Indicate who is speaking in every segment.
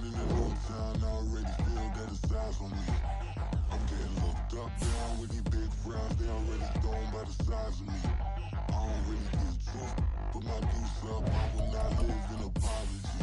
Speaker 1: in a new town, I already feel that it's eyes on me. I'm getting looked up down with these big frowns, they already thrown by the size of me. I don't really get tough, put my deuce up, I will not live in apology.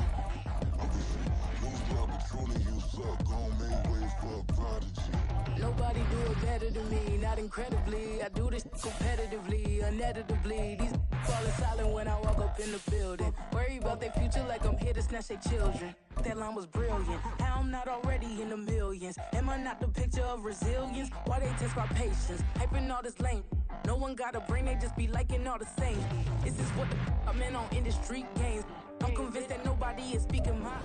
Speaker 1: Obviously, lose my patron you suck, gon' make way for a prodigy.
Speaker 2: Nobody do it better than me, not incredibly. I do this competitively, uneditably. These falling silent when I walk up in the building. Worry about their future like I'm here to snatch their children. That line was brilliant. How I'm not already in the millions? Am I not the picture of resilience? Why they test my patience? Hyping all this lame. No one got a brain, they just be liking all the same. Is this what the I'm in on industry games? I'm convinced that nobody is speaking my...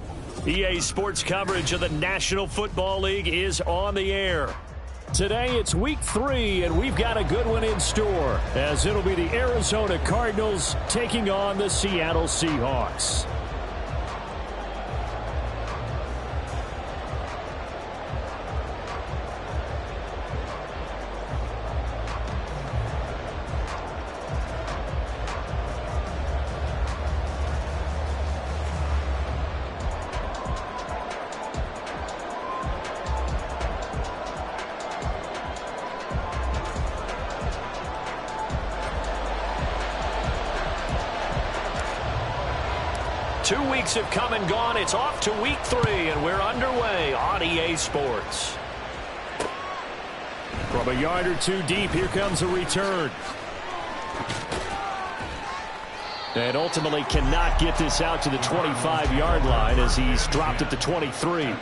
Speaker 3: EA Sports coverage of the National Football League is on the air. Today it's week 3, and we've got a good one in store, as it'll be the Arizona Cardinals taking on the Seattle Seahawks. 2 weeks have come and gone. It's off to week 3, and we're underway on EA Sports. From a yard or two deep, here comes a return. And ultimately cannot get this out to the 25-yard line as he's dropped at the 23.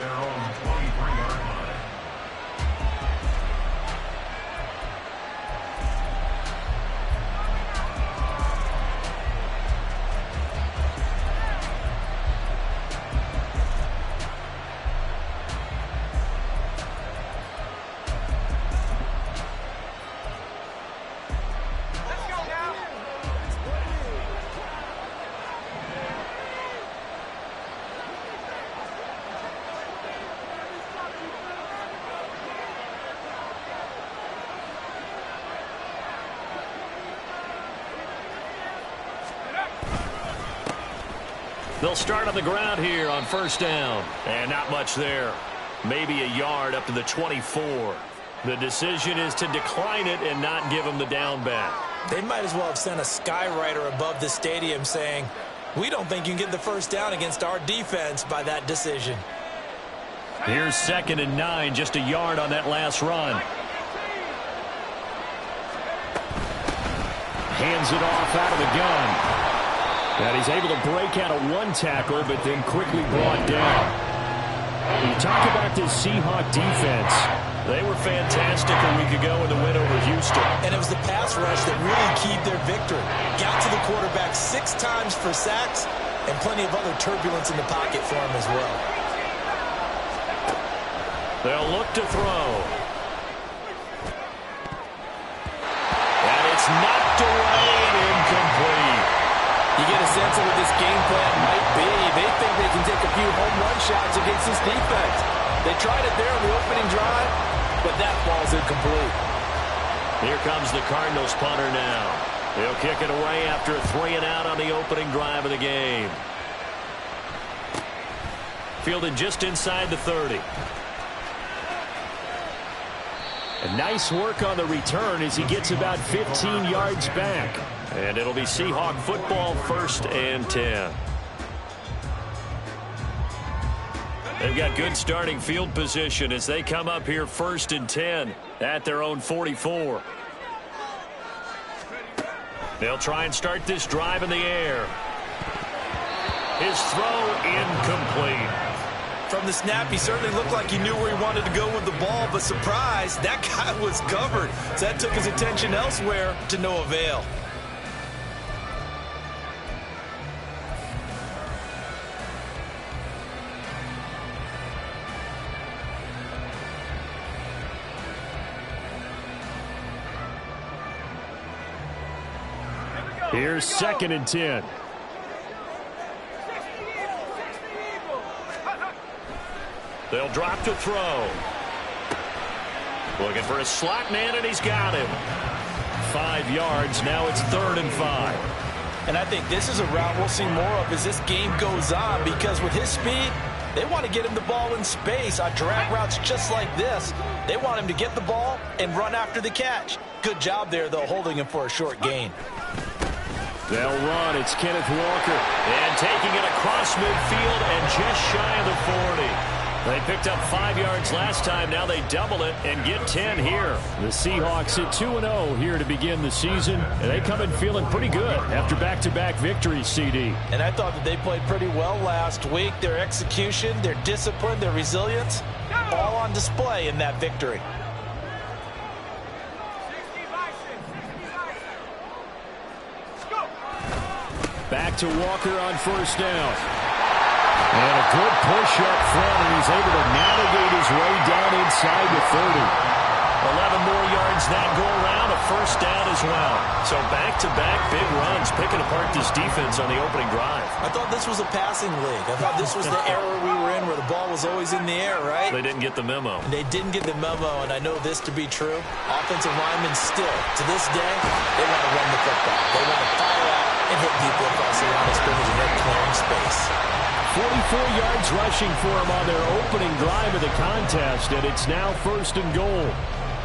Speaker 3: They'll start on the ground here on first down. And not much there. Maybe a yard up to the 24. The decision is to decline it and not give them the down back.
Speaker 4: They might as well have sent a skywriter above the stadium saying, we don't think you can get the first down against our defense by that decision.
Speaker 3: Here's 2nd and 9, just a yard on that last run. Hands it off out of the gun. And he's able to break out of one tackle, but then quickly brought down. You talk about this Seahawk defense. They were fantastic a week ago in the win over Houston.
Speaker 4: And it was the pass rush that really keyed their victory. Got to the quarterback 6 times for sacks, and plenty of other turbulence in the pocket for him as well.
Speaker 3: They'll look to throw. And it's knocked away and incomplete.
Speaker 4: You get a sense of what this game plan might be. They think they can take a few home run shots against this defense. They tried it there on the opening drive, but that ball's incomplete.
Speaker 3: Here comes the Cardinals punter now. He'll kick it away after a 3-and-out on the opening drive of the game. Fielded just inside the 30. And nice work on the return as he gets about 15 yards back. And it'll be Seahawk football, 1st and 10. They've got good starting field position as they come up here 1st and 10 at their own 44. They'll try and start this drive in the air. His throw incomplete.
Speaker 4: From the snap, he certainly looked like he knew where he wanted to go with the ball, but surprise, that guy was covered. So that took his attention elsewhere to no avail.
Speaker 3: Here's 2nd and 10. They'll drop to throw. Looking for a slot man, and he's got him. 5 yards. Now it's 3rd and 5.
Speaker 4: And I think this is a route we'll see more of as this game goes on, because with his speed, They want to get him the ball in space on drag routes just like this. They want him to get the ball and run after the catch. Good job there, though, holding him for a short gain.
Speaker 3: They'll run. It's Kenneth Walker. And taking it across midfield and just shy of the 40. They picked up 5 yards last time. Now they double it and get 10 here. The Seahawks at 2-0 here to begin the season. And they come in feeling pretty good after back-to-back victories, CD.
Speaker 4: And I thought that they played pretty well last week. Their execution, their discipline, their resilience, all on display in that victory.
Speaker 3: Back to Walker on first down. And a good push up front, and he's able to navigate his way down inside the 30. 11 more yards that go around, a first down as well. So back-to-back big runs, picking apart this defense on the opening drive.
Speaker 4: I thought this was a passing league. I thought this was the era we were in where the ball was always in the air, right?
Speaker 3: They didn't get the memo.
Speaker 4: They didn't get the memo, and I know this to be true. Offensive linemen still, to this day, they want to run the football. They want to fire out and hit people across the line of scrimmage, and they're clearing space.
Speaker 3: 44 yards rushing for him on their opening drive of the contest, and it's now first and goal.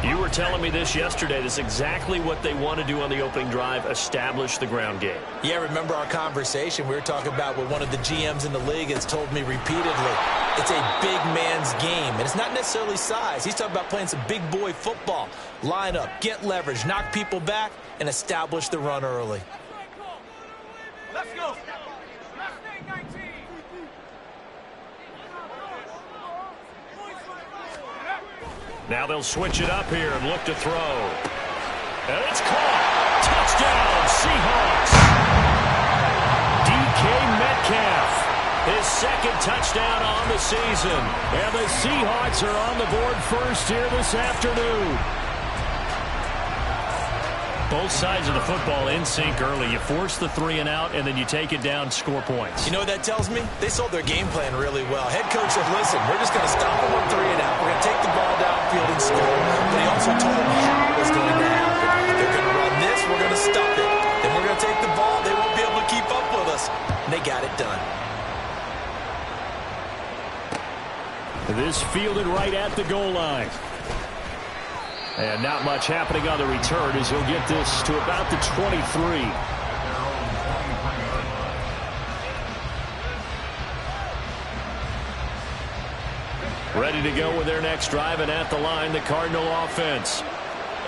Speaker 3: You were telling me this yesterday. This is exactly what they want to do on the opening drive, establish the ground game.
Speaker 4: Yeah, remember our conversation? We were talking about what one of the GMs in the league has told me repeatedly. It's a big man's game, and it's not necessarily size. He's talking about playing some big boy football. Line up, get leverage, knock people back, and establish the run early.
Speaker 5: Let's go.
Speaker 3: Now they'll switch it up here and look to throw. And it's caught. Touchdown, Seahawks. DK Metcalf, his second touchdown on the season. And the Seahawks are on the board first here this afternoon. Both sides of the football in sync early. You force the 3 and out, and then you take it down, score points.
Speaker 4: You know what that tells me? They sold their game plan really well. Head coach said, listen, we're just going to stop them on 3 and out. We're going to take the ball downfield and score. But he also told them how it was going to happen. They're going to run this. We're going to stop it. Then we're going to take the ball. They won't be able to keep up with us. And they got it done.
Speaker 3: This fielded right at the goal line. And not much happening on the return as he'll get this to about the 23. Ready to go with their next drive, and at the line, the Cardinal offense.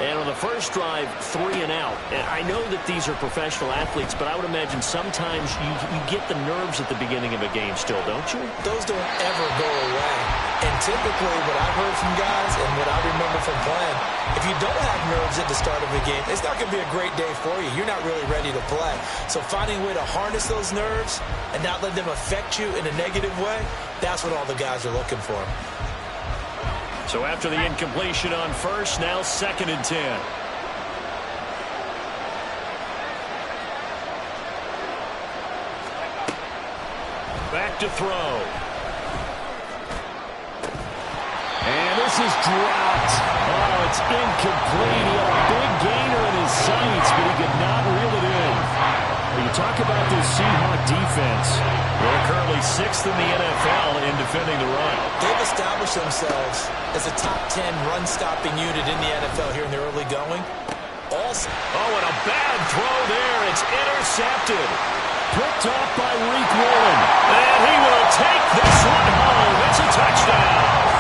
Speaker 3: And on the first drive, 3 and out. And I know that these are professional athletes, but I would imagine sometimes you get the nerves at the beginning of a game still, don't you?
Speaker 4: Those don't ever go away. And typically what I've heard from guys and what I remember from playing, if you don't have nerves at the start of a game, it's not going to be a great day for you. You're not really ready to play. So finding a way to harness those nerves and not let them affect you in a negative way, that's what all the guys are looking for.
Speaker 3: So after the incompletion on first, now 2nd and 10. Back to throw. And this is dropped. Oh, it's incomplete. He had a big gainer in his sights, but he could not reel it in. When you talk about this Seahawk defense, they're currently 6th in the NFL in defending the run.
Speaker 4: They've established themselves as a top 10 run-stopping unit in the NFL here in the early going. Also,
Speaker 3: and a bad throw there. It's intercepted. Picked off by Reek Woolen. And he will take this one home. It's a touchdown.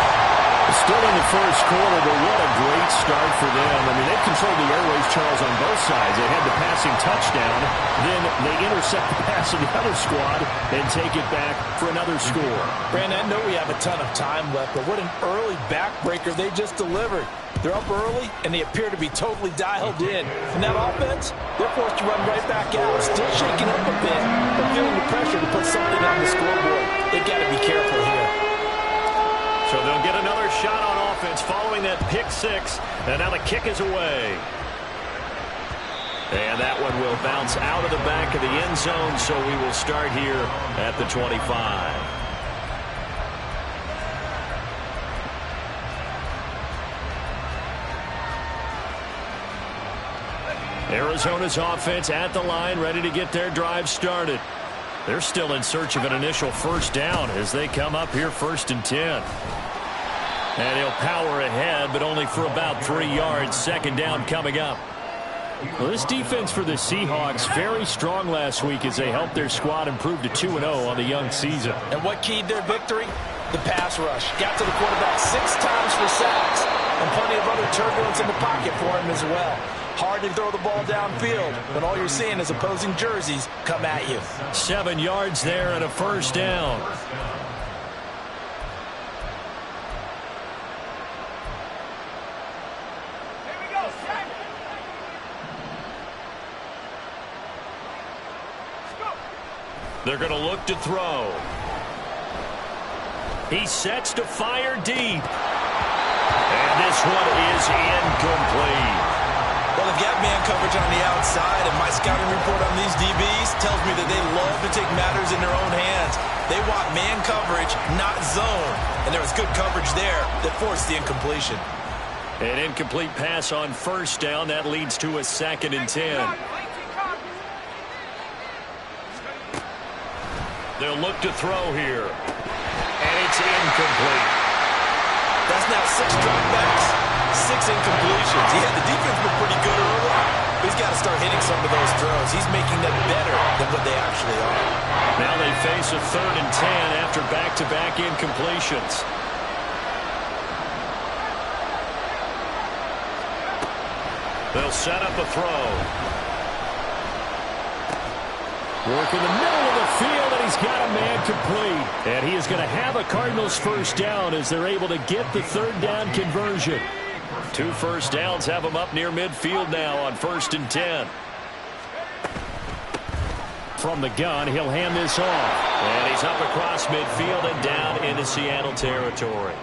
Speaker 3: Still in the first quarter, but what a great start for them. I mean, they've controlled the airways, Charles, on both sides. They had the passing touchdown. Then they intercept the pass of the other squad and take it back for another score.
Speaker 4: Brandon, I know we have a ton of time left, but what an early backbreaker they just delivered. They're up early, and they appear to be totally dialed in. And that offense, they're forced to run right back out. Still shaking up a bit, but feeling the pressure to put something on the scoreboard. They've got to be careful here.
Speaker 3: So they'll get another shot on offense following that pick 6. And now the kick is away. And that one will bounce out of the back of the end zone, so we will start here at the 25. Arizona's offense at the line, ready to get their drive started. They're still in search of an initial first down as they come up here 1st and 10. And he'll power ahead, but only for about 3 yards. 2nd down coming up. Well, this defense for the Seahawks, very strong last week as they helped their squad improve to 2-0 on the young season.
Speaker 4: And what keyed their victory? The pass rush. Got to the quarterback 6 times for sacks, and plenty of other turbulence in the pocket for him as well. Hard to throw the ball downfield, but all you're seeing is opposing jerseys come at you.
Speaker 3: 7 yards there and a first down. They're going to look to throw. He sets to fire deep. And this one is incomplete.
Speaker 4: Well, they've got man coverage on the outside, and my scouting report on these DBs tells me that they love to take matters in their own hands. They want man coverage, not zone. And there was good coverage there that forced the incompletion.
Speaker 3: An incomplete pass on first down. That leads to a 2nd and 10. They'll look to throw here. And it's incomplete.
Speaker 4: That's now 6 dropbacks, 6 incompletions. Yeah, the defense been pretty good early, but he's got to start hitting some of those throws. He's making them better than what they actually are.
Speaker 3: Now they face a 3rd and 10 after back-to-back incompletions. They'll set up a throw. Work in the middle of the field, and he's got a man complete. And he is going to have a Cardinals first down as they're able to get the 3rd down conversion. 2 first downs have him up near midfield now on 1st and 10. From the gun, he'll hand this off. And he's up across midfield and down into Seattle territory.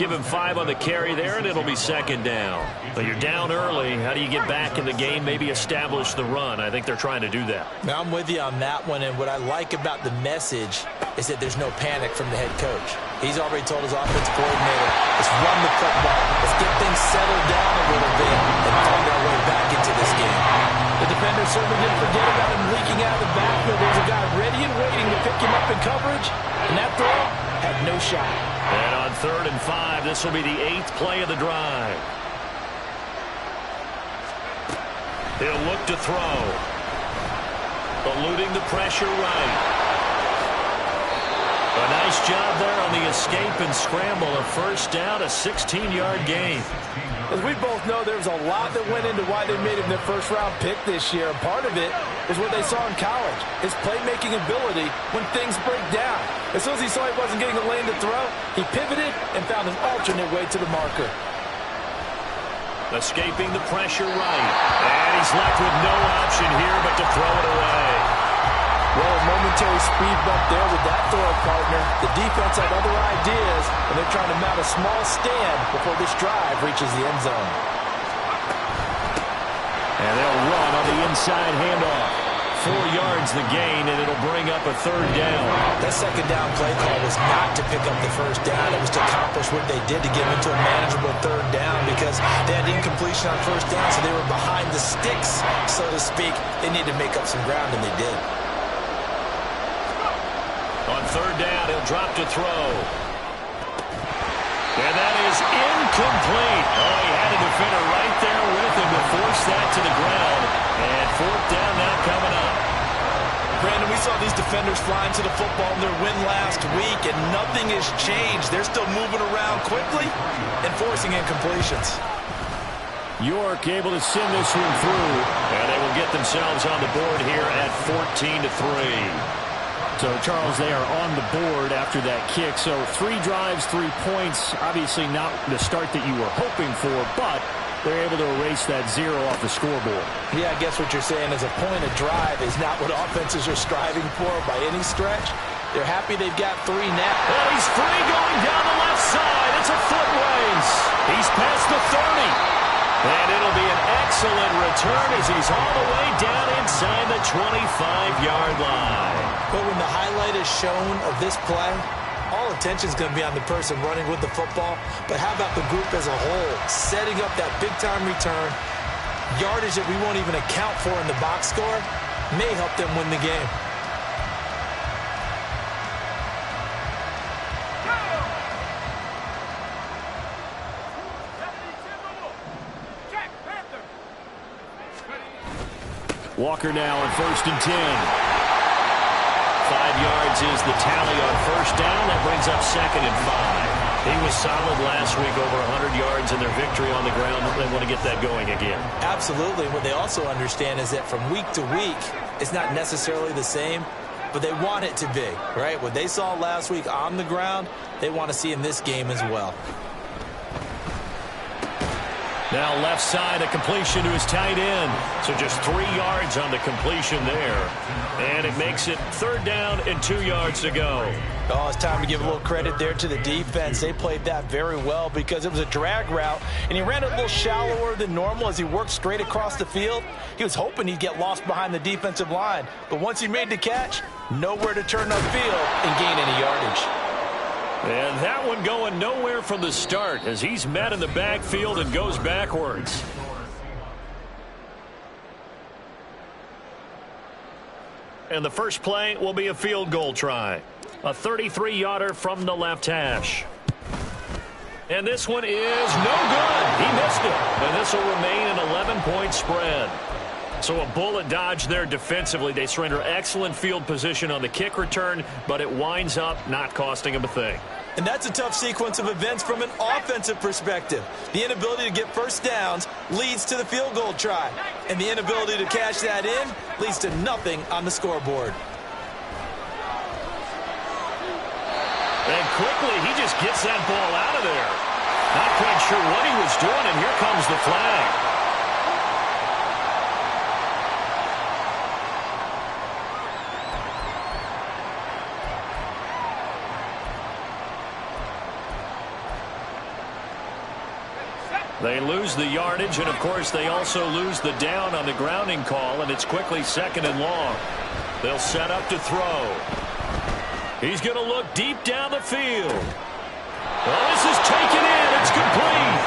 Speaker 3: Give him 5 on the carry there, and it'll be 2nd down. But you're down early. How do you get back in the game, maybe establish the run? I think they're trying to do that.
Speaker 4: Now, I'm with you on that one, and what I like about the message is that there's no panic from the head coach. He's already told his offensive coordinator, let's run the football. Let's get things settled down a little bit and find our way back into this game. The defender certainly didn't forget about him leaking out of the backfield. There's a guy ready and waiting to pick him up in coverage, and that throw had no shot.
Speaker 3: And on 3rd and 5, this will be the 8th play of the drive. He'll look to throw. Eluding the pressure right. A nice job there on the escape and scramble. A first down, a 16-yard gain.
Speaker 4: As we both know, there's a lot that went into why they made him their first-round pick this year. And part of it is what they saw in college, his playmaking ability when things break down. As soon as he saw he wasn't getting a lane to throw, he pivoted and found an alternate way to the marker.
Speaker 3: Escaping the pressure right. And he's left with no option here but to throw it away.
Speaker 4: Well, a momentary speed bump there with that throw partner. The defense had other ideas, and they're trying to mount a small stand before this drive reaches the end zone.
Speaker 3: And they'll run on the inside handoff. 4 yards the gain, and it'll bring up a 3rd down.
Speaker 4: That 2nd down play call was not to pick up the first down. It was to accomplish what they did to get into a manageable 3rd down because they had incompletion on first down, so they were behind the sticks, so to speak. They needed to make up some ground, and they did.
Speaker 3: On 3rd down, he'll drop to throw. And that is incomplete. Oh, he had a defender right there with him to force that to the ground. And 4th down now coming up.
Speaker 4: Brandon, we saw these defenders flying to the football in their win last week, and nothing has changed. They're still moving around quickly and forcing incompletions.
Speaker 3: York able to send this one through. And they will get themselves on the board here at 14-3. So, Charles, they are on the board after that kick. So 3 drives, 3 points. Obviously not the start that you were hoping for, but they're able to erase that 0 off the scoreboard.
Speaker 4: Yeah, I guess what you're saying is a point of drive is not what offenses are striving for by any stretch. They're happy they've got 3 now.
Speaker 3: Oh, he's free going down the left side. It's a foot race. He's past the 30. And it'll be an excellent return as he's all the way down inside the 25-yard line.
Speaker 4: But when the highlight is shown of this play, all attention is going to be on the person running with the football. But how about the group as a whole, setting up that big-time return, yardage that we won't even account for in the box score, may help them win the game.
Speaker 3: Walker now on 1st and 10. 5 yards is the tally on first down. That brings up 2nd and 5. He was solid last week, over 100 yards in their victory on the ground. They want to get that going again.
Speaker 4: Absolutely. What they also understand is that from week to week, it's not necessarily the same, but they want it to be, right? What they saw last week on the ground, they want to see in this game as well.
Speaker 3: Now left side, a completion to his tight end. So just 3 yards on the completion there. And it makes it 3rd down and 2 yards to go.
Speaker 4: Oh, it's time to give a little credit there to the defense. They played that very well because it was a drag route, and he ran it a little shallower than normal as he worked straight across the field. He was hoping he'd get lost behind the defensive line, but once he made the catch, nowhere to turn upfield and gain any yardage.
Speaker 3: And that one going nowhere from the start as he's met in the backfield and goes backwards. And the first play will be a field goal try. A 33-yarder from the left hash. And this one is no good. He missed it. And this will remain an 11-point spread. So a bullet dodge there defensively. They surrender excellent field position on the kick return, but it winds up not costing them a thing.
Speaker 4: And that's a tough sequence of events from an offensive perspective. The inability to get first downs leads to the field goal try. And the inability to cash that in leads to nothing on the scoreboard.
Speaker 3: And quickly, he just gets that ball out of there. Not quite sure what he was doing, and here comes the flag. They lose the yardage, and, of course, they also lose the down on the grounding call, and it's quickly 2nd and long. They'll set up to throw. He's going to look deep down the field. Well, this is taken in. It's complete.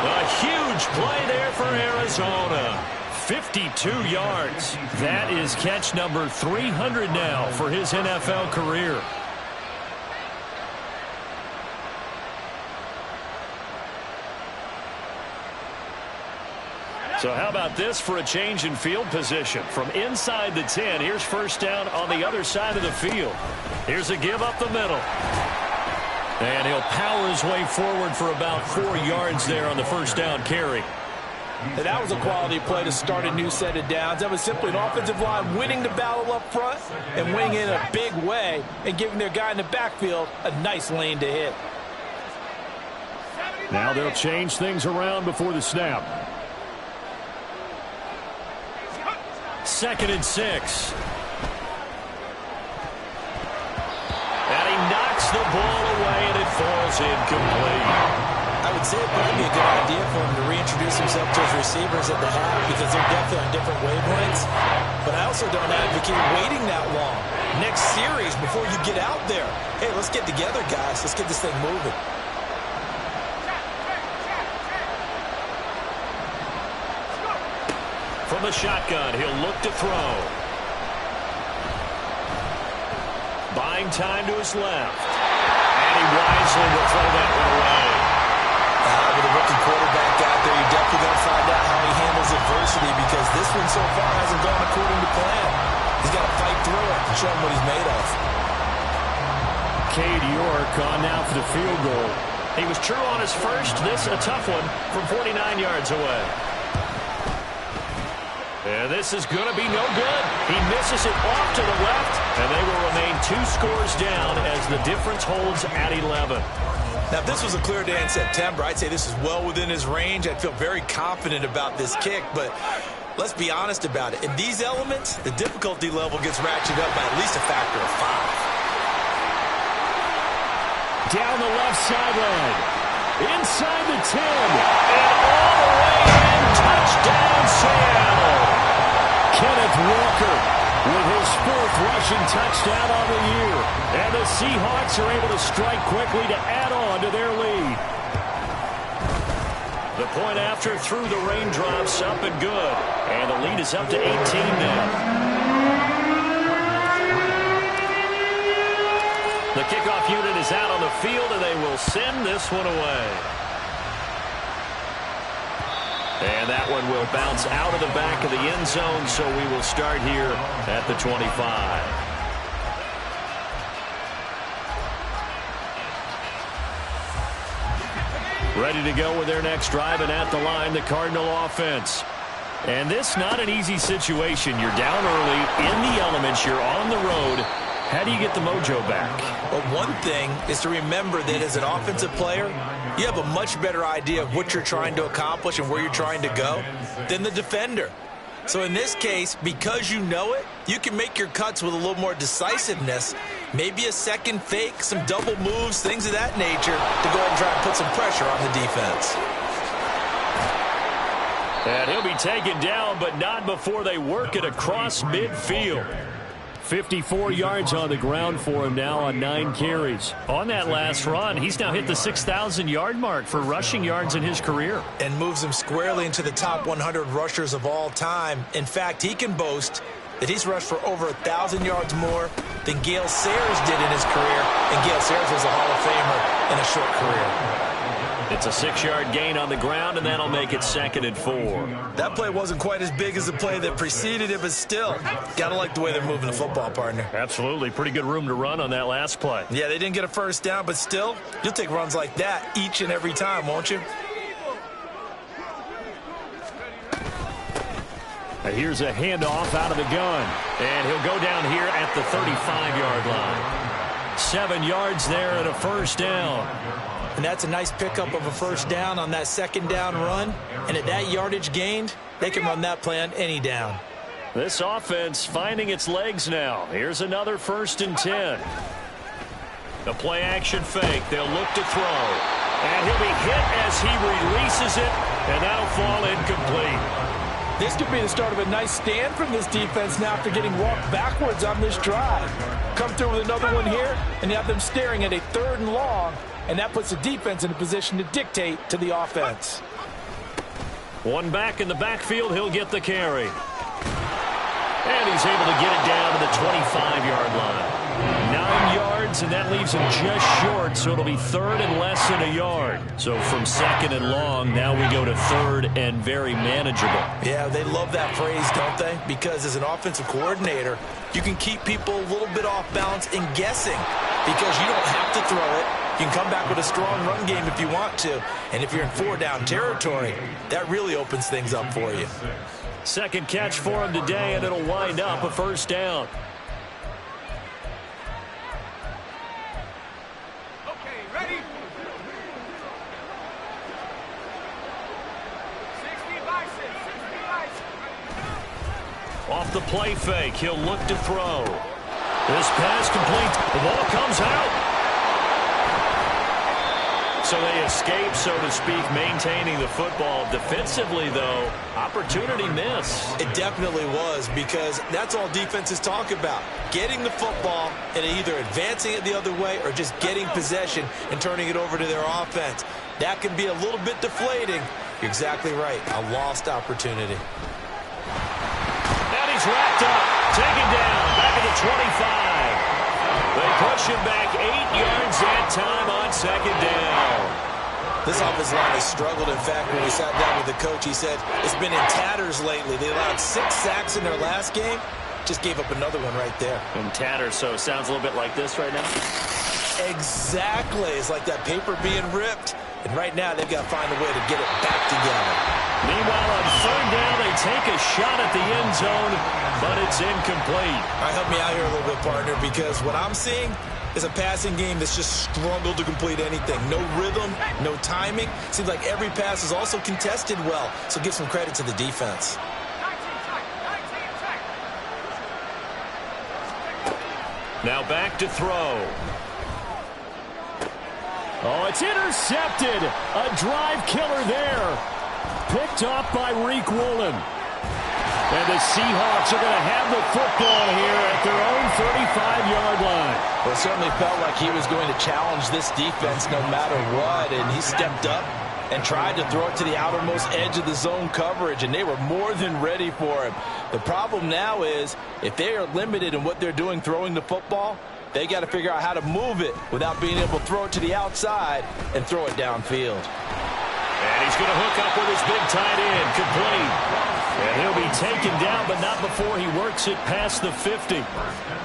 Speaker 3: A huge play there for Arizona. 52 yards. That is catch number 300 now for his NFL career. So how about this for a change in field position? From inside the 10, here's first down on the other side of the field. Here's a give up the middle. And he'll power his way forward for about 4 yards there on the first down carry.
Speaker 4: And that was a quality play to start a new set of downs. That was simply an offensive line winning the battle up front and winning in a big way and giving their guy in the backfield a nice lane to hit.
Speaker 3: Now they'll change things around before the snap. 2nd and 6. And he knocks the ball away, and it falls incomplete.
Speaker 4: I would say it would be a good idea for him to reintroduce himself to his receivers at the half because they're definitely on different wavelengths. But I also don't advocate waiting that long. Next series, before you get out there, hey, let's get together, guys. Let's get this thing moving.
Speaker 3: From the shotgun, he'll look to throw. Buying time to his left. And he wisely will throw that one away.
Speaker 4: With a rookie quarterback out there, you're definitely going to find out how he handles adversity because this one so far hasn't gone according to plan. He's got to fight through it and show him what he's made of.
Speaker 3: Cade York on now for the field goal. He was true on his first. This a tough one from 49 yards away. And this is going to be no good. He misses it off to the left, and they will remain 2 scores down as the difference holds at 11.
Speaker 4: Now, if this was a clear day in September, I'd say this is well within his range. I'd feel very confident about this kick, but let's be honest about it. In these elements, the difficulty level gets ratcheted up by at least a factor of 5.
Speaker 3: Down the left sideline. Inside the 10. And all the way in. Touchdown, Seattle. Kenneth Walker with his 4th rushing touchdown on the year. And the Seahawks are able to strike quickly to add on to their lead. The point after through the raindrops up and good. And the lead is up to 18 now. The kickoff unit is out on the field, and they will send this one away. And that one will bounce out of the back of the end zone, so we will start here at the 25. Ready to go with their next drive, and at the line, the Cardinal offense. And this not an easy situation. You're down early, in the elements, you're on the road. How do you get the mojo back?
Speaker 4: Well, one thing is to remember that as an offensive player, you have a much better idea of what you're trying to accomplish and where you're trying to go than the defender. So in this case, because you know it, you can make your cuts with a little more decisiveness, maybe a second fake, some double moves, things of that nature, to go ahead and try and put some pressure on the defense.
Speaker 3: And he'll be taken down, but not before they work it across midfield. 54 yards on the ground for him now on 9 carries. On that last run, he's now hit the 6,000-yard mark for rushing yards in his career.
Speaker 4: And moves him squarely into the top 100 rushers of all time. In fact, he can boast that he's rushed for over 1,000 yards more than Gale Sayers did in his career. And Gale Sayers was a Hall of Famer in a short career.
Speaker 3: It's a 6-yard gain on the ground, and that'll make it 2nd and 4.
Speaker 4: That play wasn't quite as big as the play that preceded it, but still, got to like the way they're moving the football, partner.
Speaker 3: Absolutely. Pretty good room to run on that last play.
Speaker 4: Yeah, they didn't get a first down, but still, you'll take runs like that each and every time, won't you?
Speaker 3: Here's a handoff out of the gun, and he'll go down here at the 35-yard line. 7 yards there and a first down.
Speaker 4: And that's a nice pickup of a first down on that second down run. And at that yardage gained, they can run that play on any down.
Speaker 3: This offense finding its legs now. Here's another 1st and 10. The play action fake. They'll look to throw. And he'll be hit as he releases it, and that'll fall incomplete.
Speaker 4: This could be the start of a nice stand from this defense now after getting walked backwards on this drive. Come through with another one here, and you have them staring at a 3rd and long. And that puts the defense in a position to dictate to the offense.
Speaker 3: One back in the backfield, he'll get the carry. And he's able to get it down to the 25-yard line. 9 yards, and that leaves him just short, so it'll be 3rd and less than a yard. So from 2nd and long, now we go to 3rd and very manageable.
Speaker 4: Yeah, they love that phrase, don't they? Because as an offensive coordinator, you can keep people a little bit off balance and guessing because you don't have to throw it. You can come back with a strong run game if you want to. And if you're in 4-down territory, that really opens things up for you.
Speaker 3: Second catch for him today, and it'll wind up a first down.
Speaker 5: Okay, ready? 60 by 6.
Speaker 3: Off the play fake, he'll look to throw. This pass complete. The ball comes out. So they escape, so to speak, maintaining the football. Defensively, though, opportunity miss.
Speaker 4: It definitely was, because that's all defenses talk about. Getting the football and either advancing it the other way or just getting possession and turning it over to their offense. That can be a little bit deflating. You're exactly right. A lost opportunity.
Speaker 3: And he's wrapped up. Taken down. Back at the 25. They push him back 8 yards that time on 2nd down.
Speaker 4: This offensive line has struggled. In fact, when we sat down with the coach, he said it's been in tatters lately. They allowed 6 sacks in their last game. Just gave up another one right there.
Speaker 3: In tatters, so it sounds a little bit like this right now?
Speaker 4: Exactly. It's like that paper being ripped. And right now, they've got to find a way to get it back together.
Speaker 3: Meanwhile, on 3rd down, they take a shot at the end zone, but it's incomplete.
Speaker 4: All right, help me out here a little bit, partner, because what I'm seeing is a passing game that's just struggled to complete anything. No rhythm, no timing. Seems like every pass is also contested well, so give some credit to the defense.
Speaker 5: 19 check.
Speaker 3: Now back to throw. Oh, it's intercepted. A drive killer there. Picked up by Reek Woolen. And the Seahawks are going to have the football here at their own 35-yard line.
Speaker 4: Well, it certainly felt like he was going to challenge this defense no matter what, and he stepped up and tried to throw it to the outermost edge of the zone coverage, and they were more than ready for him. The problem now is if they are limited in what they're doing throwing the football, they got to figure out how to move it without being able to throw it to the outside and throw it downfield.
Speaker 3: And he's going to hook up with his big tight end. Complete. And he'll be taken down, but not before he works it past the 50.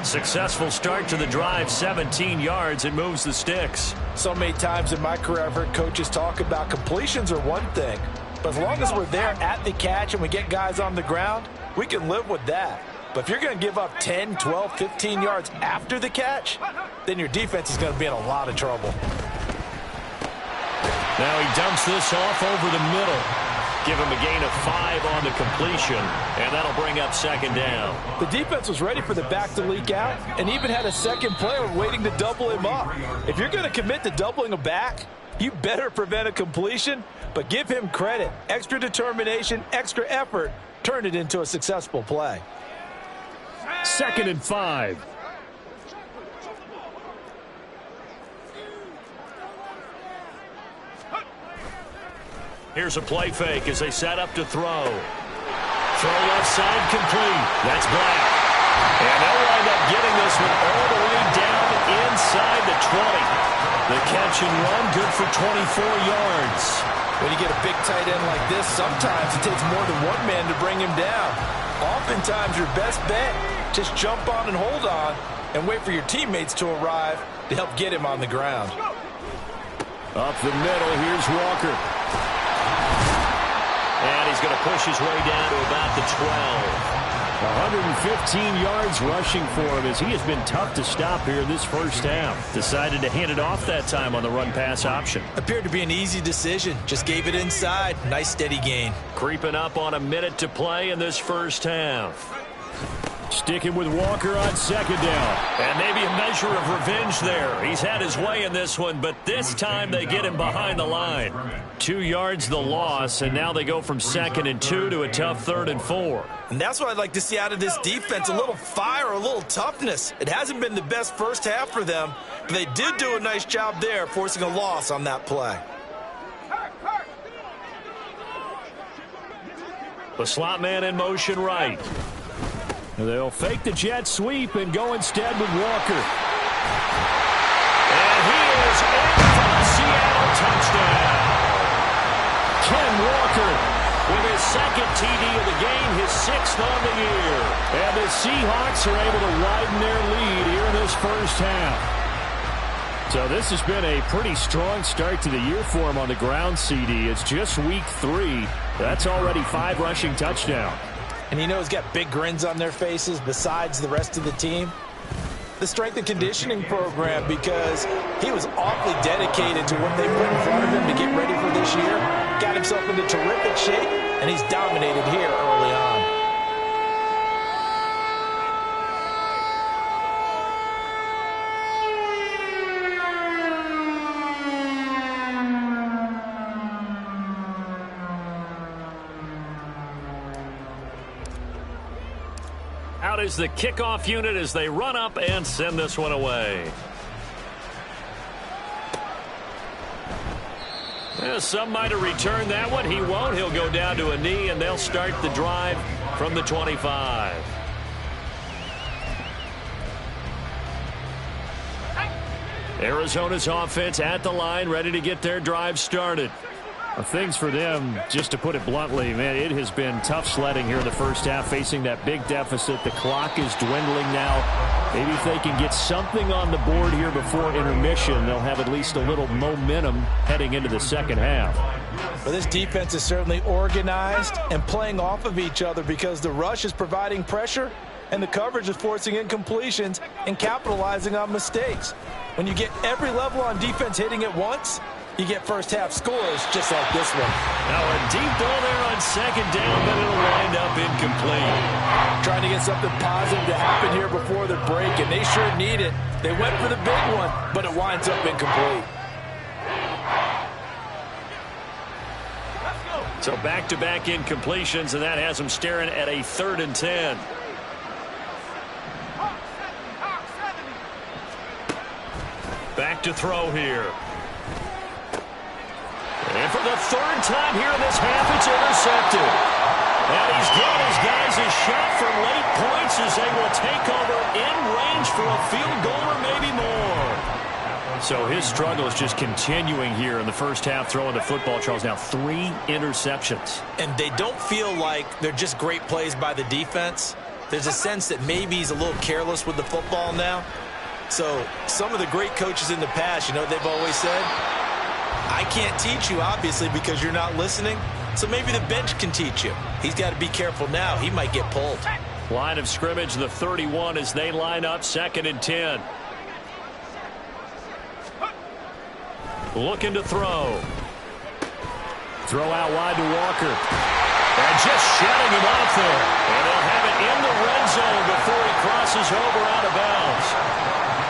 Speaker 3: Successful start to the drive, 17 yards, and moves the sticks.
Speaker 4: So many times in my career, I've heard coaches talk about completions are one thing. But as long as we're there at the catch and we get guys on the ground, we can live with that. But if you're going to give up 10, 12, 15 yards after the catch, then your defense is going to be in a lot of trouble.
Speaker 3: Now he dumps this off over the middle. Give him a gain of 5 on the completion, and that'll bring up second down.
Speaker 4: The defense was ready for the back to leak out and even had a second player waiting to double him up. If you're going to commit to doubling a back, you better prevent a completion, but give him credit. Extra determination, extra effort, turn it into a successful play.
Speaker 3: 2nd and 5. Here's a play fake as they set up to throw. Throw left side complete. That's Black. And they'll wind up getting this one all the way down inside the 20. The catch and run good for 24 yards.
Speaker 4: When you get a big tight end like this, sometimes it takes more than one man to bring him down. Oftentimes your best bet, just jump on and hold on and wait for your teammates to arrive to help get him on the ground.
Speaker 3: Up the middle, here's Walker. And he's going to push his way down to about the 12. 115 yards rushing for him as he has been tough to stop here in this first half. Decided to hand it off that time on the run-pass option.
Speaker 4: Appeared to be an easy decision. Just gave it inside. Nice steady gain.
Speaker 3: Creeping up on a minute to play in this first half. Sticking with Walker on second down. And maybe a measure of revenge there. He's had his way in this one, but this time they get him behind the line. 2 yards the loss, and now they go from 2nd and 2 to a tough 3rd and 4.
Speaker 4: And that's what I'd like to see out of this defense, a little fire, a little toughness. It hasn't been the best first half for them, but they did do a nice job there, forcing a loss on that play.
Speaker 3: The slot man in motion right. They'll fake the jet sweep and go instead with Walker. And he is in for the Seattle touchdown. Ken Walker with his 2nd TD of the game, his 6th on the year. And the Seahawks are able to widen their lead here in this first half. So this has been a pretty strong start to the year for him on the ground, CD. It's just week 3. That's already 5 rushing touchdowns.
Speaker 4: And you know he's got big grins on their faces besides the rest of the team. The strength and conditioning program, because he was awfully dedicated to what they put in front of him to get ready for this year. Got himself into terrific shape, and he's dominated here early on.
Speaker 3: Out is the kickoff unit as they run up and send this one away. Well, some might have returned that one. He won't. He'll go down to a knee, and they'll start the drive from the 25. Arizona's offense at the line, ready to get their drive started. Things for them, just to put it bluntly, man, it has been tough sledding here in the first half, facing that big deficit. The clock is dwindling now. Maybe if they can get something on the board here before intermission, they'll have at least a little momentum heading into the second half.
Speaker 4: Well, this defense is certainly organized and playing off of each other because the rush is providing pressure and the coverage is forcing incompletions and capitalizing on mistakes. When you get every level on defense hitting at once, you get first-half scores just like this one.
Speaker 3: Now a deep ball there on second down, but it'll wind up incomplete.
Speaker 4: Trying to get something positive to happen here before the break, and they sure need it. They went for the big one, but it winds up incomplete.
Speaker 3: So back-to-back incompletions, and that has them staring at a 3rd and 10. Back to throw here. And for the 3rd time here in this half, it's intercepted. And he's given his guys a shot for late points as they will take over in range for a field goal or maybe more. So his struggle is just continuing here in the first half, throwing the football. Charles, now 3 interceptions.
Speaker 4: And they don't feel like they're just great plays by the defense. There's a sense that maybe he's a little careless with the football now. So some of the great coaches in the past, you know what they've always said? I can't teach you, obviously, because you're not listening. So maybe the bench can teach you. He's got to be careful now. He might get pulled.
Speaker 3: Line of scrimmage, the 31 as they line up, 2nd and 10. Looking to throw. Throw out wide to Walker. And just shutting him off there. And they'll have it in the red zone before he crosses over out of bounds.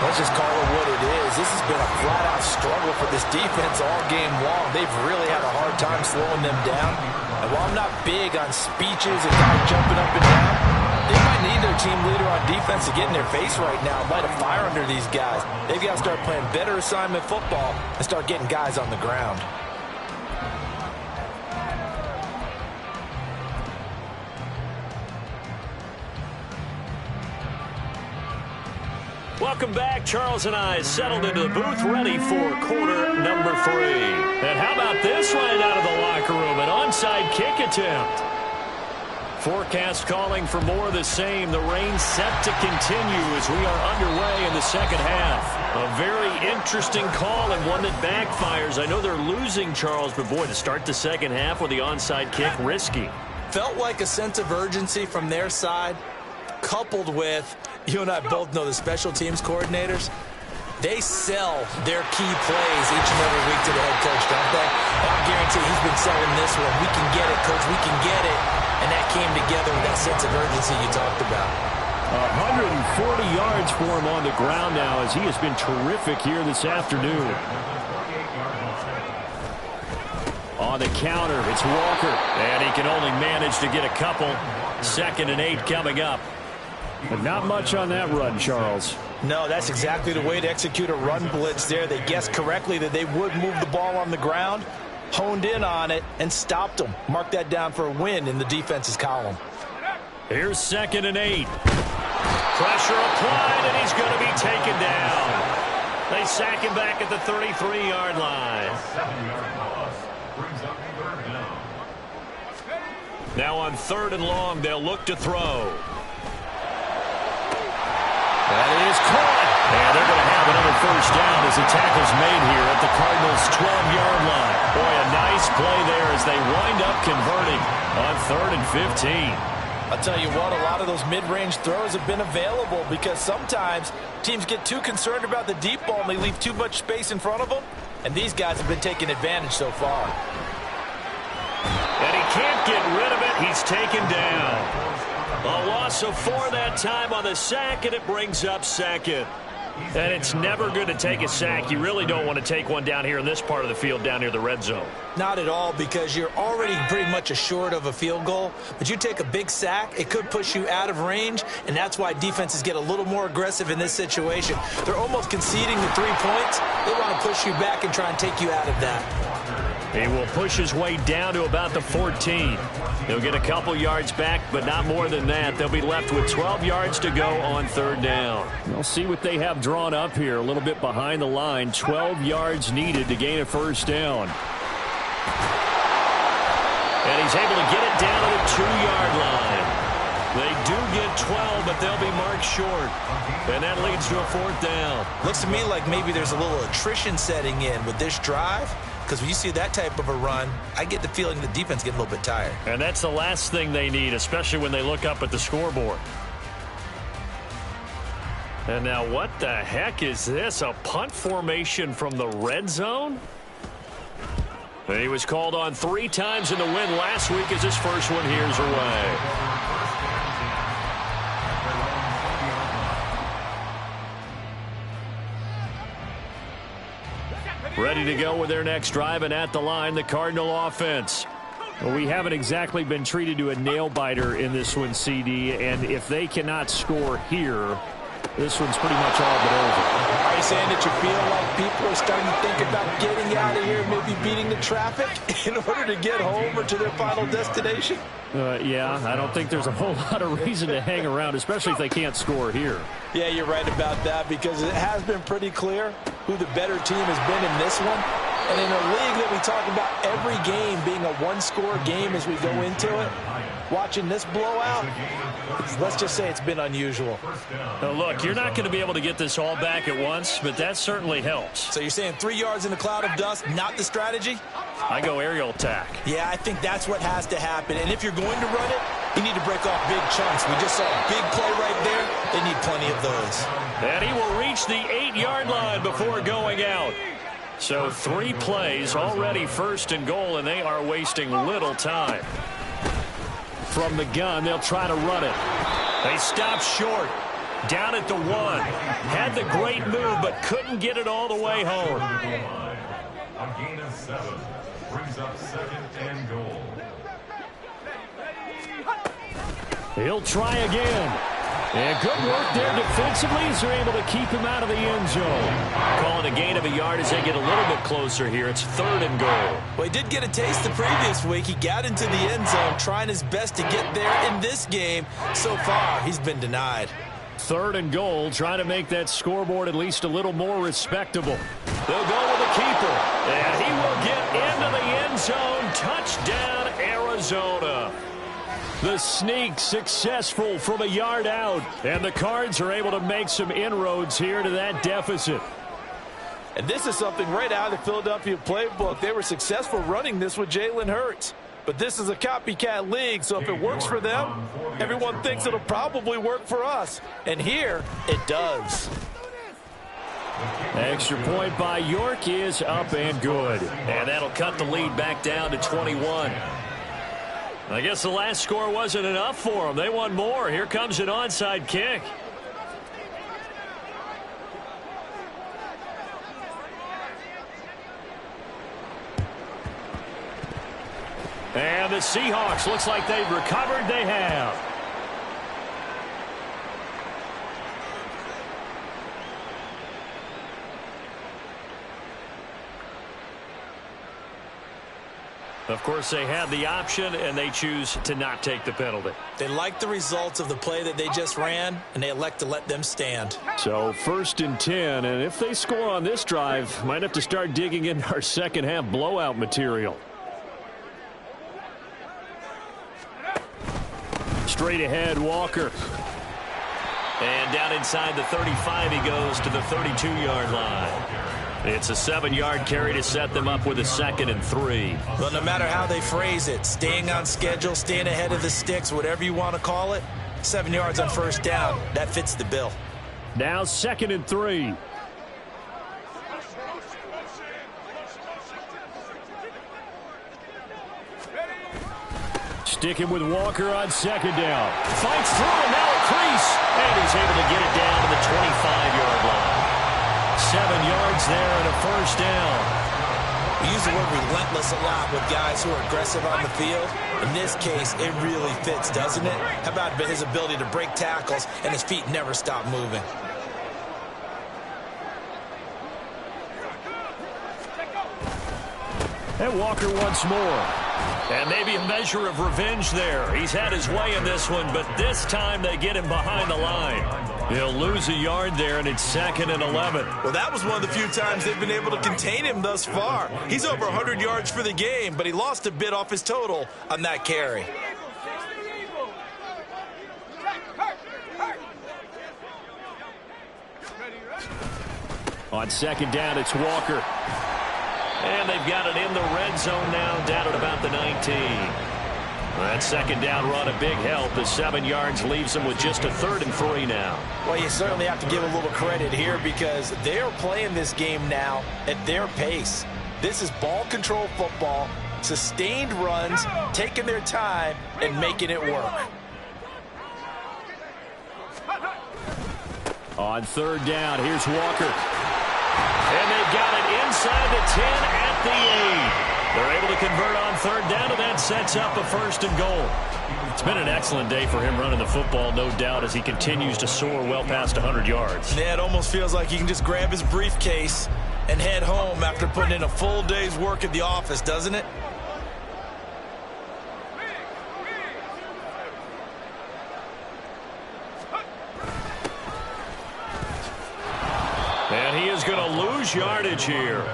Speaker 4: Let's just call it what it is. This has been a flat-out struggle for this defense all game long. They've really had a hard time slowing them down. And while I'm not big on speeches and guys jumping up and down, they might need their team leader on defense to get in their face right now, light a fire under these guys. They've got to start playing better assignment football and start getting guys on the ground.
Speaker 3: Welcome back. Charles and I settled into the booth, ready for quarter number 3. And how about this right out of the locker room? An onside kick attempt. Forecast calling for more of the same. The rain set to continue as we are underway in the second half. A very interesting call and one that backfires. I know they're losing, Charles, but boy, to start the second half with the onside kick, risky.
Speaker 4: Felt like a sense of urgency from their side, coupled with, you and I both know the special teams coordinators, they sell their key plays each and every week to the head coach, don't they? And I guarantee he's been selling this one. We can get it, coach, we can get it. And that came together with that sense of urgency you talked about.
Speaker 3: 140 yards for him on the ground now as he has been terrific here this afternoon. On the counter, it's Walker. And he can only manage to get a couple. 2nd and 8 coming up. But not much on that run, Charles.
Speaker 4: No, that's exactly the way to execute a run blitz there. They guessed correctly that they would move the ball on the ground, honed in on it, and stopped them. Mark that down for a win in the defense's column.
Speaker 3: Here's 2nd and 8. Pressure applied, and he's going to be taken down. They sack him back at the 33-yard line. Now on 3rd and long, they'll look to throw. That is caught. And they're going to have another first down as the tackle's made here at the Cardinals' 12-yard line. Boy, a nice play there as they wind up converting on 3rd and 15.
Speaker 4: I'll tell you what, a lot of those mid-range throws have been available because sometimes teams get too concerned about the deep ball and they leave too much space in front of them. And these guys have been taking advantage so far.
Speaker 3: And he can't get rid of it. He's taken down. A loss of 4 that time on the sack, and it brings up 2nd. And it's never good to take a sack. You really don't want to take one down here in this part of the field down near the red zone.
Speaker 4: Not at all, because you're already pretty much assured of a field goal. But you take a big sack, it could push you out of range, and that's why defenses get a little more aggressive in this situation. They're almost conceding the 3 points. They want to push you back and try and take you out of that.
Speaker 3: He will push his way down to about the 14. He'll get a couple yards back, but not more than that. They'll be left with 12 yards to go on 3rd down. We'll see what they have drawn up here. A little bit behind the line. 12 yards needed to gain a first down. And he's able to get it down to the 2-yard line. They do get 12, but they'll be marked short. And that leads to a 4th down.
Speaker 4: Looks to me like maybe there's a little attrition setting in with this drive. Because when you see that type of a run, I get the feeling the defense gets a little bit tired.
Speaker 3: And that's the last thing they need, especially when they look up at the scoreboard. And now what the heck is this? A punt formation from the red zone? And he was called on 3 times in the win last week as his first one here's away. Ready to go with their next drive, and at the line, the Cardinal offense. Well, we haven't exactly been treated to a nail-biter in this one, CD, and if they cannot score here, this one's pretty much all but over.
Speaker 4: Are you saying that you feel like people are starting to think about getting out of here, maybe beating the traffic in order to get home or to their final destination?
Speaker 3: Yeah, I don't think there's a whole lot of reason to hang around, especially if they can't score here.
Speaker 4: Yeah, you're right about that, because it has been pretty clear who the better team has been in this one. And in a league that we talk about every game being a one-score game as we go into it, watching this blowout, let's just say it's been unusual.
Speaker 3: Now look, you're not going to be able to get this all back at once, but that certainly helps.
Speaker 4: So you're saying 3 yards in a cloud of dust, not the strategy?
Speaker 3: I go aerial attack.
Speaker 4: Yeah, I think that's what has to happen. And if you're going to run it, you need to break off big chunks. We just saw a big play right there. They need plenty of those.
Speaker 3: And he will reach the 8-yard line before going out. So 3 plays, already 1st and goal, and they are wasting little time. From the gun, they'll try to run it. They stop short. Down at the 1. Had the great move, but couldn't get it all the way home.
Speaker 6: A gain of 7 brings up 2nd and goal.
Speaker 3: He'll try again. And good work there defensively as they're able to keep him out of the end zone. Calling a gain of a yard as they get a little bit closer here. It's 3rd and goal.
Speaker 4: Well, he did get a taste the previous week. He got into the end zone, trying his best to get there in this game. So far, he's been denied.
Speaker 3: 3rd and goal, trying to make that scoreboard at least a little more respectable. They'll go with the keeper, and he will get into the end zone. Touchdown, Arizona. The sneak successful from a yard out, and the Cards are able to make some inroads here to that deficit.
Speaker 4: And this is something right out of the Philadelphia playbook. They were successful running this with Jalen Hurts. But this is a copycat league, so if it works for them, everyone thinks it'll probably work for us. And here, it does.
Speaker 3: Extra point by York is up and good. And that'll cut the lead back down to 21. I guess the last score wasn't enough for them. They want more. Here comes an onside kick. And the Seahawks, looks like they've recovered. They have. Of course, they had the option, and they choose to not take the penalty.
Speaker 4: They like the results of the play that they just ran, and they elect to let them stand.
Speaker 3: So 1st and 10, and if they score on this drive, might have to start digging in our second half blowout material. Straight ahead, Walker. And down inside the 35, he goes to the 32-yard line. It's a 7-yard carry to set them up with a 2nd and 3.
Speaker 4: Well, no matter how they phrase it, staying on schedule, staying ahead of the sticks, whatever you want to call it, 7 yards on 1st down, that fits the bill.
Speaker 3: Now 2nd and 3. Sticking with Walker on 2nd down. Fights through, and now a crease. And he's able to get it down to the 25-yard line. 7 yards there and a 1st down.
Speaker 4: We use the word relentless a lot with guys who are aggressive on the field. In this case, it really fits, doesn't it? How about his ability to break tackles and his feet never stop moving?
Speaker 3: And Walker once more. And maybe a measure of revenge there. He's had his way in this one, but this time they get him behind the line. He'll lose a yard there, and it's 2nd and 11.
Speaker 4: Well, that was one of the few times they've been able to contain him thus far. He's over 100 yards for the game, but he lost a bit off his total on that carry.
Speaker 3: On 2nd down, it's Walker. And they've got it in the red zone now, down at about the 19. That 2nd down run, a big help. The 7 yards leaves them with just a 3rd and 3 now.
Speaker 4: Well, you certainly have to give a little credit here because they're playing this game now at their pace. This is ball control football, sustained runs, taking their time, and making it work.
Speaker 3: On 3rd down, here's Walker. And they've got it inside the 10 at the 8. They're able to convert on third down, and that sets up a 1st and goal. It's been an excellent day for him running the football, no doubt, as he continues to soar well past 100 yards.
Speaker 4: Yeah, it almost feels like he can just grab his briefcase and head home after putting in a full day's work at the office, doesn't it?
Speaker 3: And he is going to lose yardage here.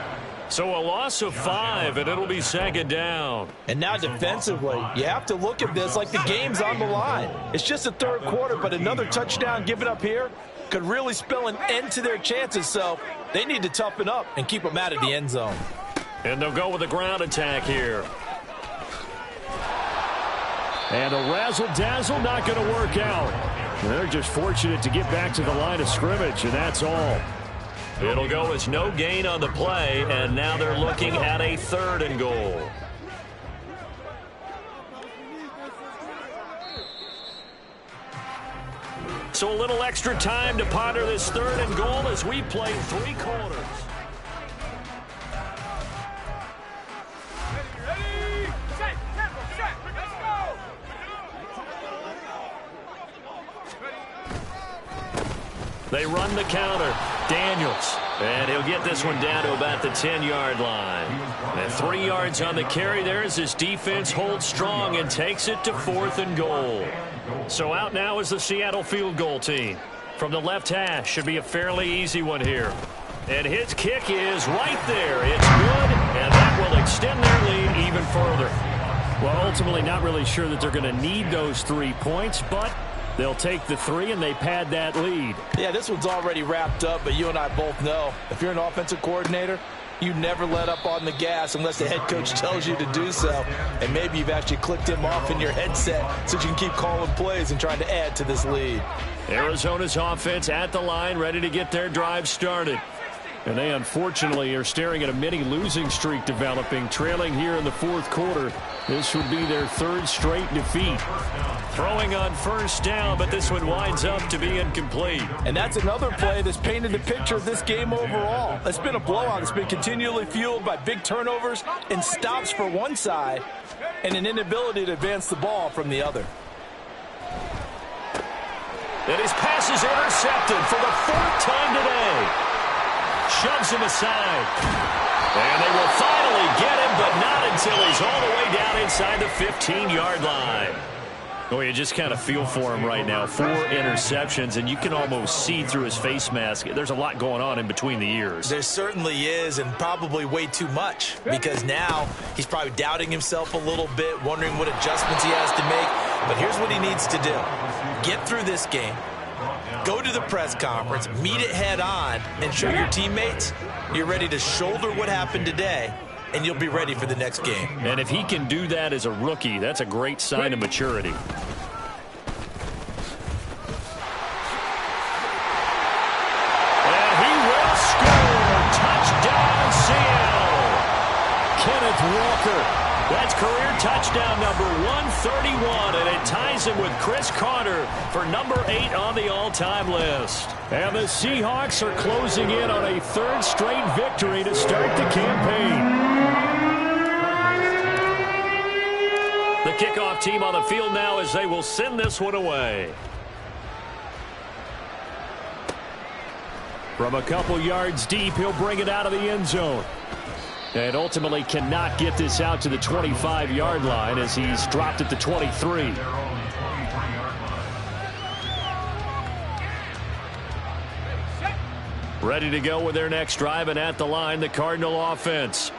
Speaker 3: So a loss of 5, and it'll be 2nd down.
Speaker 4: And now defensively, you have to look at this like the game's on the line. It's just the 3rd quarter, but another touchdown given up here could really spell an end to their chances. So they need to toughen up and keep them out of the end zone.
Speaker 3: And they'll go with a ground attack here. And a razzle-dazzle not going to work out. They're just fortunate to get back to the line of scrimmage, and that's all. It'll go as no gain on the play, and now they're looking at a 3rd and goal. So a little extra time to ponder this 3rd and goal as we play 3 quarters.
Speaker 5: Ready, set, tempo, set, let's go.
Speaker 3: They run the counter. Daniels. And he'll get this one down to about the 10-yard line. And 3 yards on the carry there as his defense holds strong and takes it to 4th and goal. So out now is the Seattle field goal team. From the left hash, should be a fairly easy one here. And his kick is right there. It's good, and that will extend their lead even further. Well, ultimately not really sure that they're going to need those 3 points, but they'll take the 3, and they pad that lead.
Speaker 4: Yeah, this one's already wrapped up, but you and I both know if you're an offensive coordinator, you never let up on the gas unless the head coach tells you to do so. And maybe you've actually clicked him off in your headset so you can keep calling plays and trying to add to this lead.
Speaker 3: Arizona's offense at the line, ready to get their drive started. And they unfortunately are staring at a mini losing streak developing, trailing here in the 4th quarter. This would be their 3rd straight defeat. Throwing on 1st down, but this one winds up to be incomplete.
Speaker 4: And that's another play that's painted the picture of this game overall. It's been a blowout. It's been continually fueled by big turnovers and stops for one side and an inability to advance the ball from the other.
Speaker 3: And his pass is intercepted for the 4th time today. Shoves him aside. And they will finally get him, but not until he's all the way down inside the 15-yard line. Oh, you just kind of feel for him right now. 4 interceptions, and you can almost see through his face mask. There's a lot going on in between the ears.
Speaker 4: There certainly is, and probably way too much, because now he's probably doubting himself a little bit, wondering what adjustments he has to make. But here's what he needs to do. Get through this game. Go to the press conference, meet it head on, and show your teammates you're ready to shoulder what happened today, and you'll be ready for the next game.
Speaker 3: And if he can do that as a rookie, that's a great sign of maturity. And he will score. Touchdown, Seattle. Kenneth Walker. That's career touchdown number 131, and it ties him with Chris Carter for number 8 on the all-time list. And the Seahawks are closing in on a 3rd straight victory to start the campaign. The kickoff team on the field now as they will send this one away. From a couple yards deep, he'll bring it out of the end zone. And ultimately cannot get this out to the 25-yard line as he's dropped at the 23. Ready to go with their next drive, and at the line, the Cardinal offense.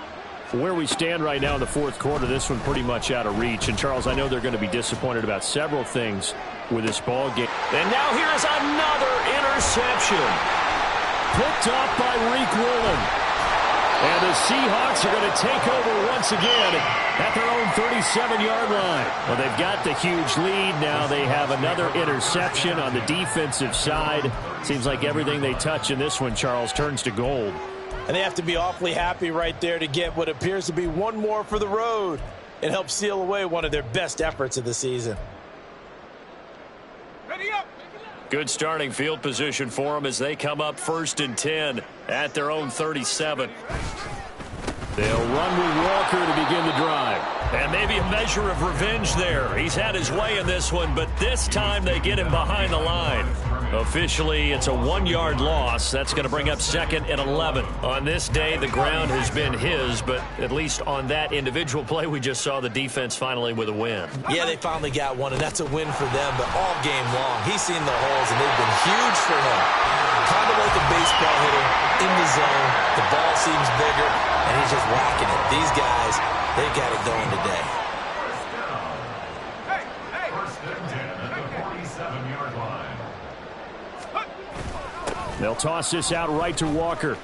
Speaker 3: Where we stand right now in the 4th quarter, this one pretty much out of reach. And, Charles, I know they're going to be disappointed about several things with this ball game. And now here's another interception. Picked up by Reek Woolen. And the Seahawks are going to take over once again at their own 37-yard line. Well, they've got the huge lead. Now they have another interception on the defensive side. Seems like everything they touch in this one, Charles, turns to gold.
Speaker 4: And they have to be awfully happy right there to get what appears to be one more for the road and help seal away one of their best efforts of the season.
Speaker 3: Good starting field position for them as they come up 1st and 10 at their own 37. They'll run with Walker to begin the drive. And maybe a measure of revenge there. He's had his way in this one, but this time they get him behind the line. Officially, it's a 1-yard loss. That's going to bring up 2nd and 11. On this day, the ground has been his, but at least on that individual play, we just saw the defense finally with a win.
Speaker 4: Yeah, they finally got one, and that's a win for them, but all game long, he's seen the holes, and they've been huge for him. Kind of like a baseball hitter in the zone. The ball seems bigger, and he's just whacking it. These guys, they got it going today.
Speaker 6: First and 10 at the 47-yard line.
Speaker 3: They'll toss this out right to Walker.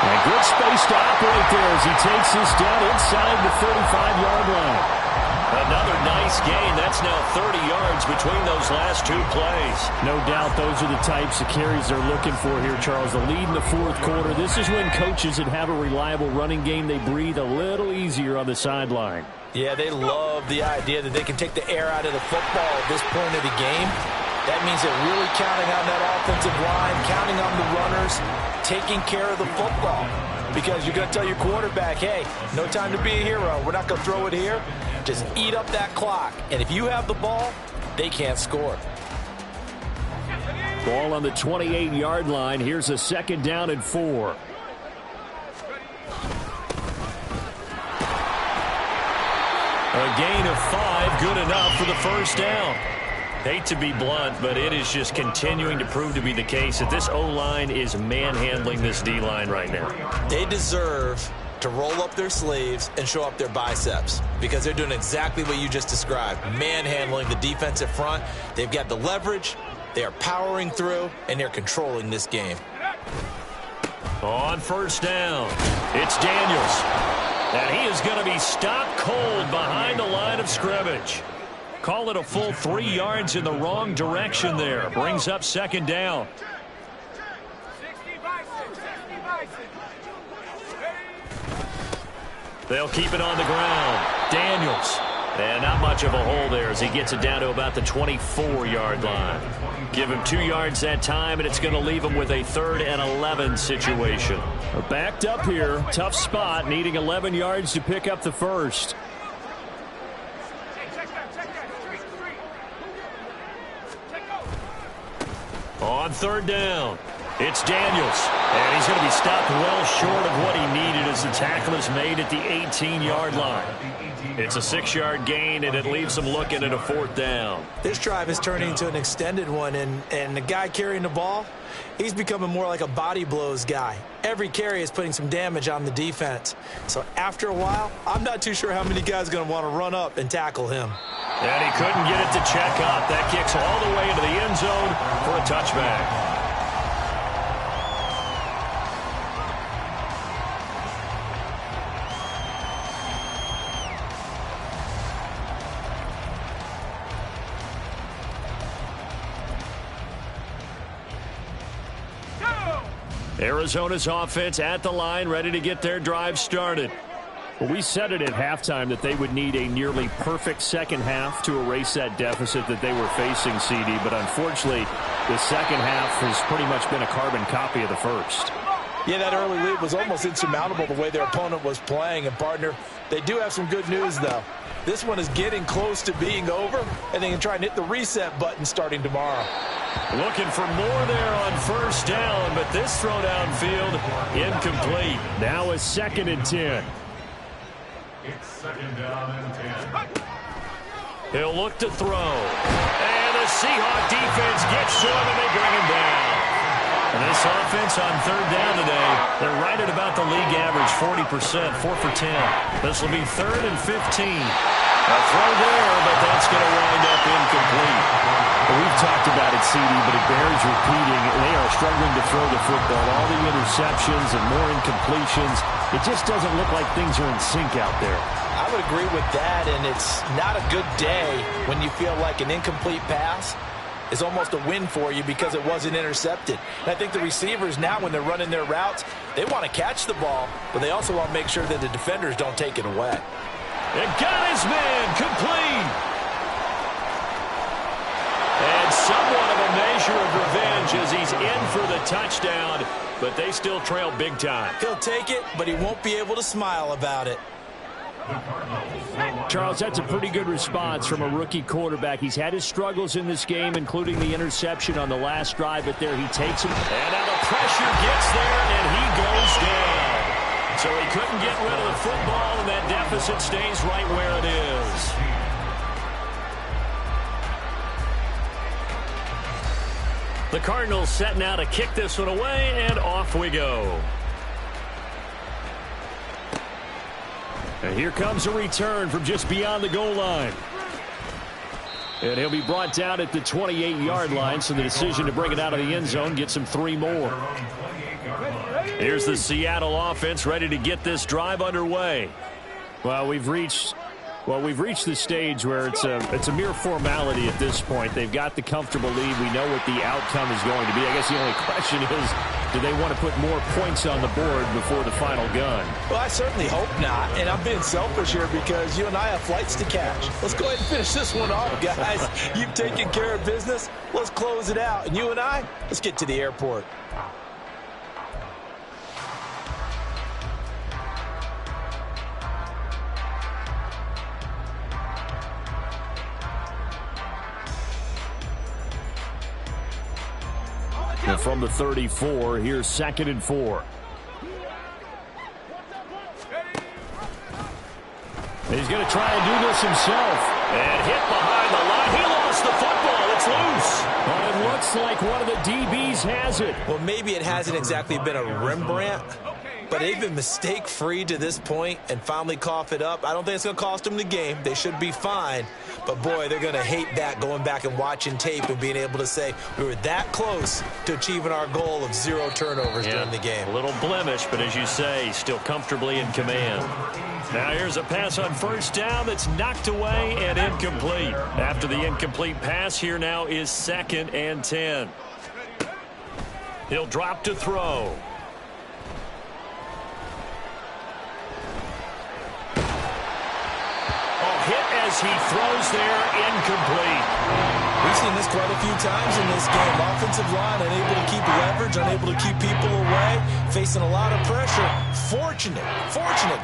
Speaker 3: And good space to operate there as he takes this down inside the 35-yard line. Another nice gain. That's now 30 yards between those last 2 plays. No doubt those are the types of carries they're looking for here, Charles. The lead in the 4th quarter. This is when coaches that have a reliable running game, they breathe a little easier on the sideline.
Speaker 4: Yeah, they love the idea that they can take the air out of the football at this point of the game. That means they're really counting on that offensive line, counting on the runners, taking care of the football. Because you're going to tell your quarterback, hey, no time to be a hero. We're not going to throw it here. Just eat up that clock. And if you have the ball, they can't score.
Speaker 3: Ball on the 28-yard line. Here's a 2nd down and 4. A gain of 5, good enough for the 1st down. Hate to be blunt, but it is just continuing to prove to be the case that this O-line is manhandling this D-line right now.
Speaker 4: They deserve to roll up their sleeves and show up their biceps because they're doing exactly what you just described, manhandling the defensive front. They've got the leverage, they are powering through, and they're controlling this game.
Speaker 3: On 1st down, it's Daniels. And he is going to be stopped cold behind the line of scrimmage. Call it a full 3 yards in the wrong direction there. Brings up 2nd down. They'll keep it on the ground. Daniels. And not much of a hole there as he gets it down to about the 24-yard line. Give him 2 yards that time, and it's going to leave him with a 3rd and 11 situation. Backed up here. Tough spot, needing 11 yards to pick up the 1st. On 3rd down, it's Daniels. And he's going to be stopped well short of what he needed as the tackle is made at the 18-yard line. It's a 6-yard gain, and it leaves him looking at a 4th down.
Speaker 4: This drive is turning into an extended one, and the guy carrying the ball, he's becoming more like a body blows guy. Every carry is putting some damage on the defense. So after a while, I'm not too sure how many guys are going to want to run up and tackle him.
Speaker 3: And he couldn't get it to check up. That kicks all the way into the end zone for a touchback. Arizona's offense at the line, ready to get their drive started. Well, we said it at halftime that they would need a nearly perfect second half to erase that deficit that they were facing, CD. But unfortunately, the second half has pretty much been a carbon copy of the first.
Speaker 4: Yeah, that early lead was almost insurmountable the way their opponent was playing. And, partner, they do have some good news, though. This one is getting close to being over, and they can try and hit the reset button starting tomorrow.
Speaker 3: Looking for more there on 1st down, but this throw downfield incomplete. Now a 2nd and 10.
Speaker 6: It's 2nd down and 10.
Speaker 3: He'll look to throw. And the Seahawk defense gets to him, and they bring him down. And this offense on 3rd down today, they're right at about the league average, 40%, 4 for 10. This will be 3rd and 15. A throw there, but that's going to wind up incomplete. Well, we've talked about it, CD, but it bears repeating. They are struggling to throw the football. All the interceptions and more incompletions. It just doesn't look like things are in sync out there.
Speaker 4: I would agree with that, and it's not a good day when you feel like an incomplete pass is almost a win for you because it wasn't intercepted. And I think the receivers now, when they're running their routes, they want to catch the ball, but they also want to make sure that the defenders don't take it away.
Speaker 3: And got his man complete. touchdown, but they still trail big time.
Speaker 4: He'll take it, but he won't be able to smile about it.
Speaker 3: Charles, that's a pretty good response from a rookie quarterback. He's had his struggles in this game, including the interception on the last drive, but there he takes him. And now the pressure gets there, and he goes down. So he couldn't get rid of the football, and that deficit stays right where it is. The Cardinals set now to kick this one away, and off we go. And here comes a return from just beyond the goal line. And he'll be brought down at the 28-yard line, so the decision to bring it out of the end zone gets him 3 more. Here's the Seattle offense ready to get this drive underway. Well, we've reached the stage where it's a mere formality at this point. They've got the comfortable lead. We know what the outcome is going to be. I guess the only question is, do they want to put more points on the board before the final gun?
Speaker 4: Well, I certainly hope not, and I'm being selfish here because you and I have flights to catch. Let's go ahead and finish this one off, guys. You've taken care of business. Let's close it out. And you and I, let's get to the airport.
Speaker 3: And from the 34, here's 2nd and 4. He's going to try and do this himself. And hit behind the line. He lost the football. It's loose. Well, it looks like one of the DBs has it.
Speaker 4: Well, maybe it hasn't exactly been a Rembrandt, but they've been mistake-free to this point and finally cough it up. I don't think it's going to cost them the game. They should be fine. But, boy, they're going to hate that, going back and watching tape and being able to say we were that close to achieving our goal of 0 turnovers during the game.
Speaker 3: A little blemish, but as you say, still comfortably in command. Now here's a pass on 1st down that's knocked away and incomplete. After the incomplete pass, here now is 2nd and 10. He'll drop to throw. Hit as he throws there, incomplete.
Speaker 4: We've seen this quite a few times in this game. Offensive line unable to keep leverage, unable to keep people away, facing a lot of pressure. Fortunate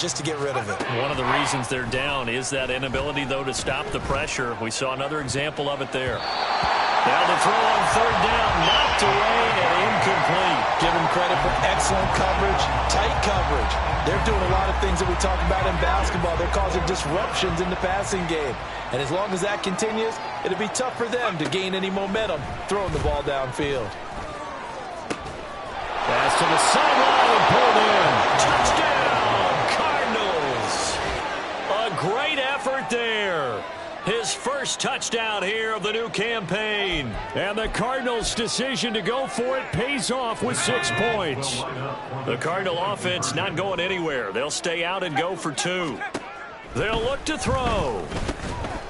Speaker 4: just to get rid of it.
Speaker 3: One of the reasons they're down is that inability, though, to stop the pressure. We saw another example of it there. Now the throw on 3rd down, knocked away and incomplete.
Speaker 4: Give them credit for excellent coverage, tight coverage. They're doing a lot of things that we talk about in basketball. They're causing disruptions in the passing game. And as long as that continues, it'll be tough for them to gain any momentum throwing the ball downfield.
Speaker 3: Pass to the sideline and pulled in. Touchdown, Cardinals. A great effort there. His first touchdown here of the new campaign. And the Cardinals' decision to go for it pays off with 6 points. The Cardinal offense not going anywhere. They'll stay out and go for 2. They'll look to throw.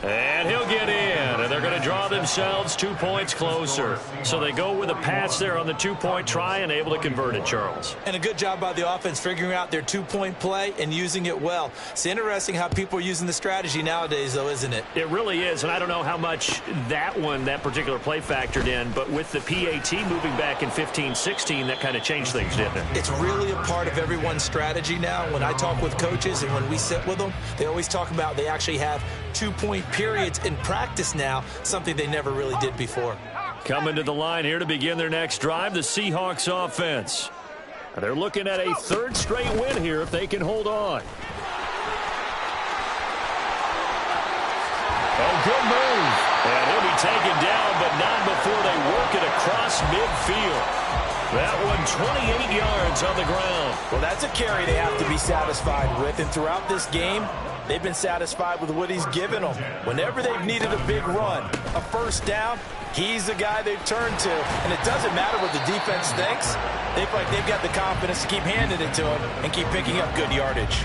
Speaker 3: And he'll get in, and they're going to draw themselves 2 points closer. So they go with a pass there on the 2-point try and able to convert it, Charles.
Speaker 4: And a good job by the offense figuring out their 2-point play and using it well. It's interesting how people are using the strategy nowadays, though, isn't it?
Speaker 3: It really is, and I don't know how much that particular play factored in, but with the PAT moving back in 15-16, that kind of changed things, didn't it?
Speaker 4: It's really a part of everyone's strategy now. When I talk with coaches and when we sit with them, they always talk about they actually have 2-point periods in practice now, something they never really did before.
Speaker 3: Coming to the line here to begin their next drive, the Seahawks offense. They're looking at a 3rd straight win here if they can hold on. Oh, good move. And he'll be taken down, but not before they work it across midfield. That one 28 yards on the ground.
Speaker 4: Well, that's a carry they have to be satisfied with. And throughout this game, they've been satisfied with what he's given them. Whenever they've needed a big run, a 1st down, he's the guy they've turned to. And it doesn't matter what the defense thinks. They feel like they've got the confidence to keep handing it to him and keep picking up good yardage.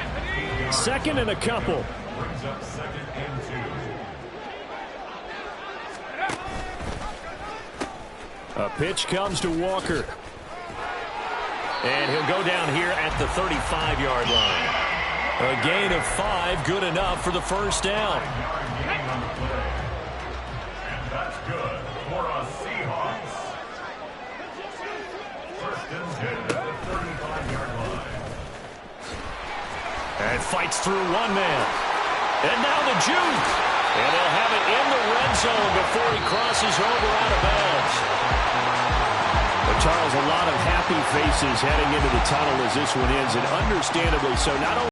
Speaker 3: 2nd and a couple.
Speaker 6: Brings up 2nd and 2.
Speaker 3: A pitch comes to Walker. And he'll go down here at the 35-yard line. A gain of 5, good enough for the 1st down.
Speaker 6: And that's good for a Seahawks
Speaker 3: gets through one man. And now the juke. And they'll have it in the red zone before he crosses over out of bounds. But Charles, a lot of happy faces heading into the tunnel as this one ends, and understandably so. Not only